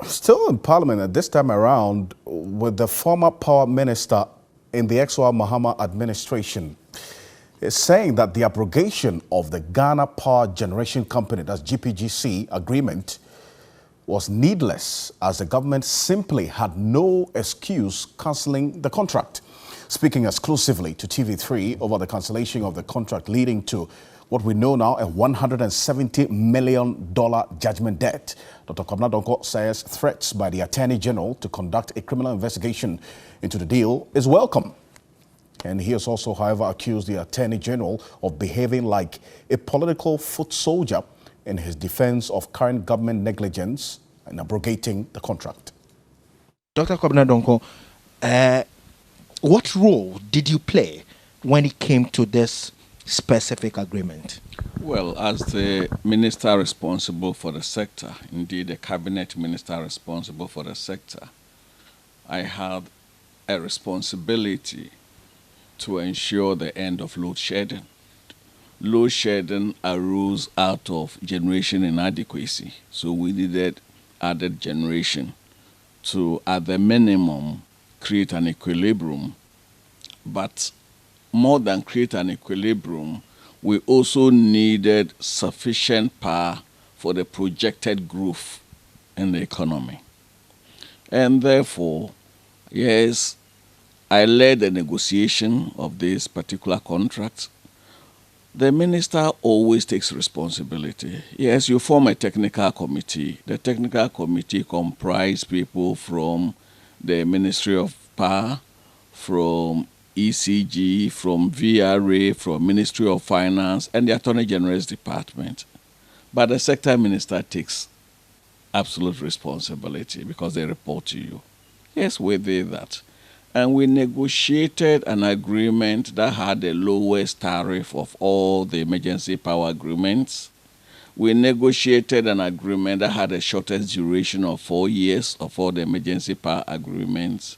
Still in Parliament at this time around with the former power minister in the Exwa Mahama administration is saying that the abrogation of the Ghana Power Generation Company, that's GPGC, agreement was needless as the government simply had no excuse cancelling the contract. Speaking exclusively to TV3 over the cancellation of the contract leading to what we know now, a $170 million judgment debt. Dr. Kwabena Donkor says threats by the Attorney General to conduct a criminal investigation into the deal is welcome. And he has also, however, accused the Attorney General of behaving like a political foot soldier in his defense of current government negligence and abrogating the contract. Dr. Kwabena Donkor, what role did you play when it came to this specific agreement? Well, as the minister responsible for the sector, indeed the cabinet minister responsible for the sector, I had a responsibility to ensure the end of load shedding. Load shedding arose out of generation inadequacy, so we needed added generation to, at the minimum, create an equilibrium. But more than create an equilibrium, we also needed sufficient power for the projected growth in the economy. And therefore, yes, I led the negotiation of this particular contract. The minister always takes responsibility. Yes, you form a technical committee. The technical committee comprises people from the Ministry of Power, from ECG, from VRA, from Ministry of Finance, and the Attorney General's Department. But the sector minister takes absolute responsibility because they report to you. Yes, we did that. And we negotiated an agreement that had the lowest tariff of all the emergency power agreements. We negotiated an agreement that had the shortest duration of 4 years of all the emergency power agreements.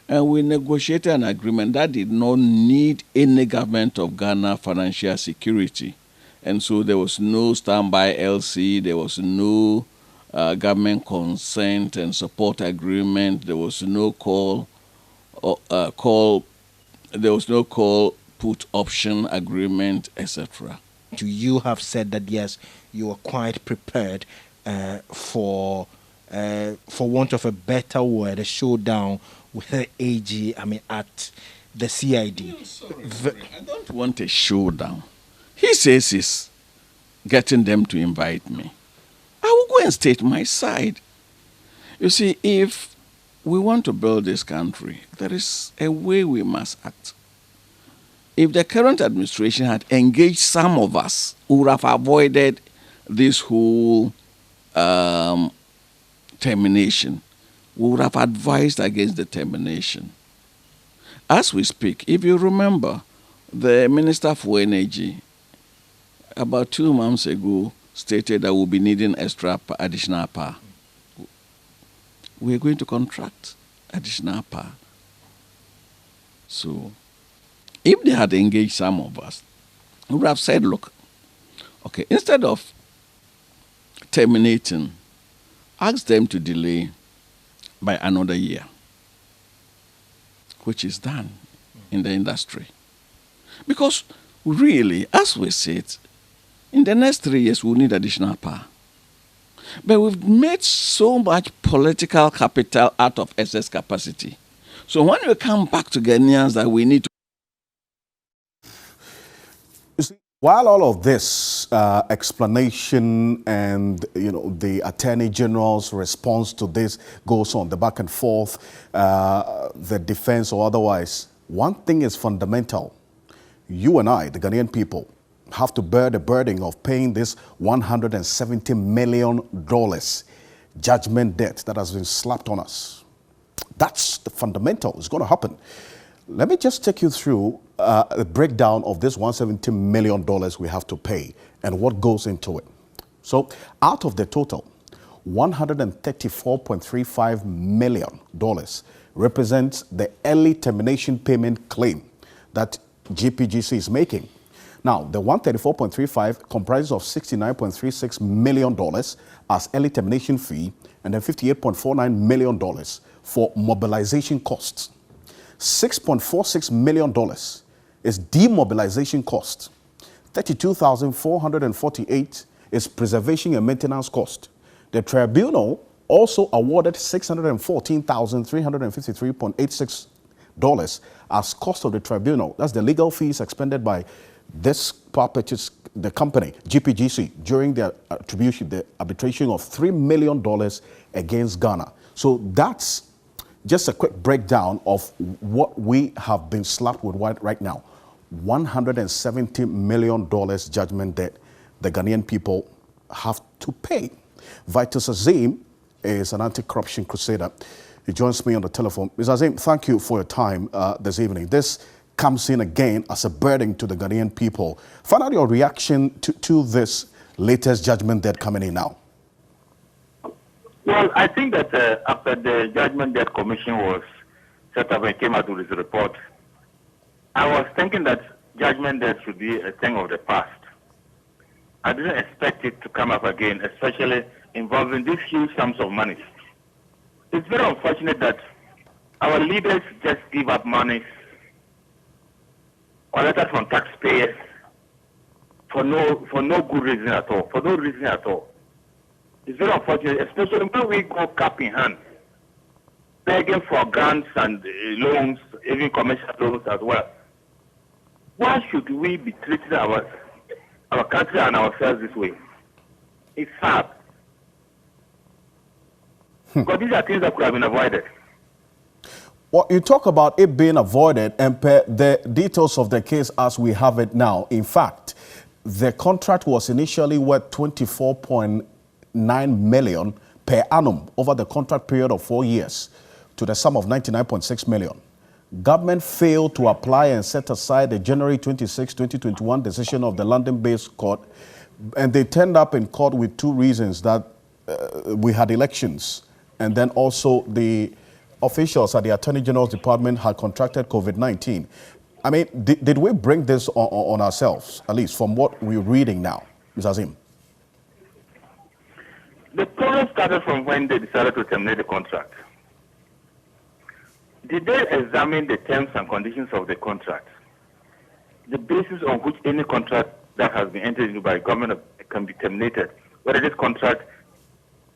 And we negotiated an agreement that did not need any government of Ghana financial security. And so there was no standby LC, there was no government consent and support agreement, there was no call put option agreement, etc. You have said that yes, you are quite prepared for want of a better word, a showdown with the AG. At the CID. I don't want a showdown. He says he's getting them to invite me. I will go and state my side. You see, if we want to build this country, there is a way we must act. If the current administration had engaged some of us, we would have avoided this whole termination. We would have advised against the termination. As we speak, if you remember, the Minister for Energy, about 2 months ago, stated that we'll be needing additional power. We're going to contract additional power. So, if they had engaged some of us, we would have said, look, okay, instead of terminating, ask them to delay by another year, which is done in the industry. Because really, as we said, in the next 3 years, we'll need additional power. But we've made so much political capital out of excess capacity. So when we come back to Ghanaians that we need to... You see, while all of this explanation and the Attorney General's response to this goes on, the back and forth, the defense or otherwise, one thing is fundamental. You and I, the Ghanaian people, have to bear the burden of paying this $170 million judgment debt that has been slapped on us. That's the fundamental. It's going to happen. Let me just take you through a breakdown of this $170 million we have to pay and what goes into it. So out of the total, $134.35 million represents the early termination payment claim that GPGC is making. Now, the 134.35 comprises of $69.36 million as early termination fee and then $58.49 million for mobilization costs. $6.46 million is demobilization cost. $32,448 is preservation and maintenance cost. The tribunal also awarded $614,353.86 as cost of the tribunal. That's the legal fees expended by this power purchase, the company, GPGC, during the arbitration of $3 million against Ghana. So that's just a quick breakdown of what we have been slapped with right now. $170 million judgment that the Ghanaian people have to pay. Vitus Azim is an anti-corruption crusader. He joins me on the telephone. Mr. Azim, thank you for your time this evening. This comes in again as a burden to the Ghanaian people. Find out your reaction to this latest judgment debt coming in now. Well, I think that after the Judgment Debt Commission was set up and came out with its report, I was thinking that judgment debt should be a thing of the past. I didn't expect it to come up again, especially involving these huge sums of money. It's very unfortunate that our leaders just give up money collected from taxpayers for no good reason at all, for no reason at all. It's very unfortunate, especially when we go cap in hand, begging for grants and loans, even commercial loans as well. Why should we be treating our country and ourselves this way? It's sad. Because these are things that could have been avoided. Well, you talk about it being avoided and per the details of the case as we have it now. In fact, the contract was initially worth $24.9 million per annum over the contract period of 4 years to the sum of $99.6 million. Government failed to apply and set aside the January 26, 2021 decision of the London-based court, and they turned up in court with two reasons: that we had elections, and then also the officials at the Attorney General's Department had contracted COVID-19. I mean, did we bring this on ourselves, at least from what we're reading now, Mr. Azim? The problem started from when they decided to terminate the contract. Did they examine the terms and conditions of the contract? The basis on which any contract that has been entered into by government can be terminated, whether this contract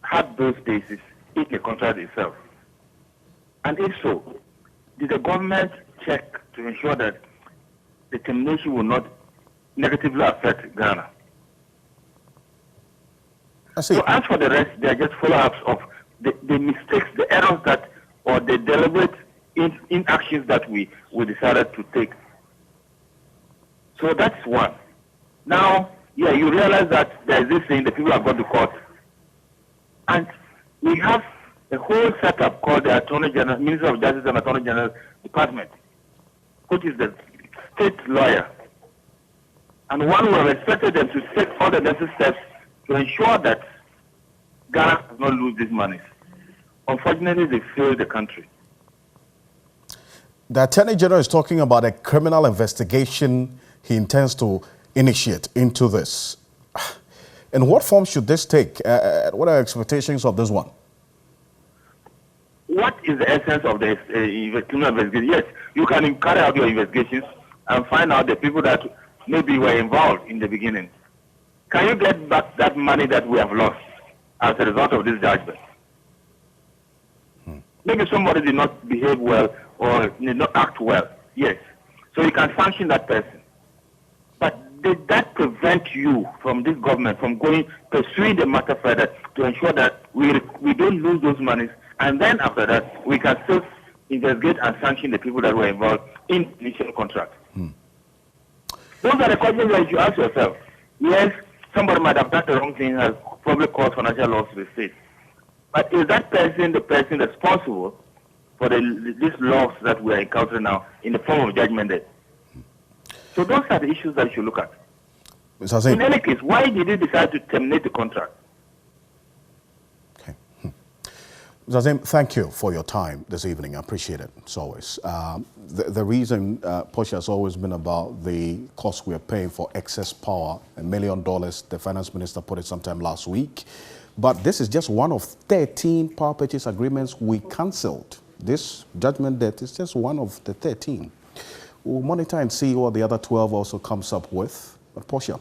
had those bases in the contract itself. And if so, did the government check to ensure that the termination will not negatively affect Ghana? I see. So as for the rest, they are just follow-ups of the mistakes, the errors that, or the deliberate inactions that we decided to take. So that's one. Now, yeah, you realize that there is this thing, the people have gone to court. And we have a whole setup called the Attorney General, Minister of Justice and Attorney General Department, which is the state lawyer. And one would have expected them to take all the necessary steps to ensure that Ghana does not lose these monies. Unfortunately, they failed the country. The Attorney General is talking about a criminal investigation he intends to initiate into this. In what form should this take? What are expectations of this one? What is the essence of the criminal investigation? Yes, you can carry out your investigations and find out the people that maybe were involved in the beginning. Can you get back that money that we have lost as a result of this judgment? Maybe somebody did not behave well or did not act well. Yes. So you can sanction that person. But did that prevent you from this government from pursuing the matter further to ensure that we don't lose those monies, and then after that we can still investigate and sanction the people that were involved in the initial contract? Those are the questions that you ask yourself. Yes, somebody might have done the wrong thing, has probably caused financial loss to the state. But is that person the person responsible for these laws that we are encountering now in the form of judgment debt? So those are the issues that you should look at. In any case, why did he decide to terminate the contract? Okay. Zazim, thank you for your time this evening. I appreciate it, as always. The reason Portia has always been about the cost we are paying for excess power, $1 million, the finance minister put it sometime last week. But this is just one of 13 power purchase agreements we cancelled. This judgment debt is just one of the 13. We'll monitor and see what the other 12 also comes up with. But Portia,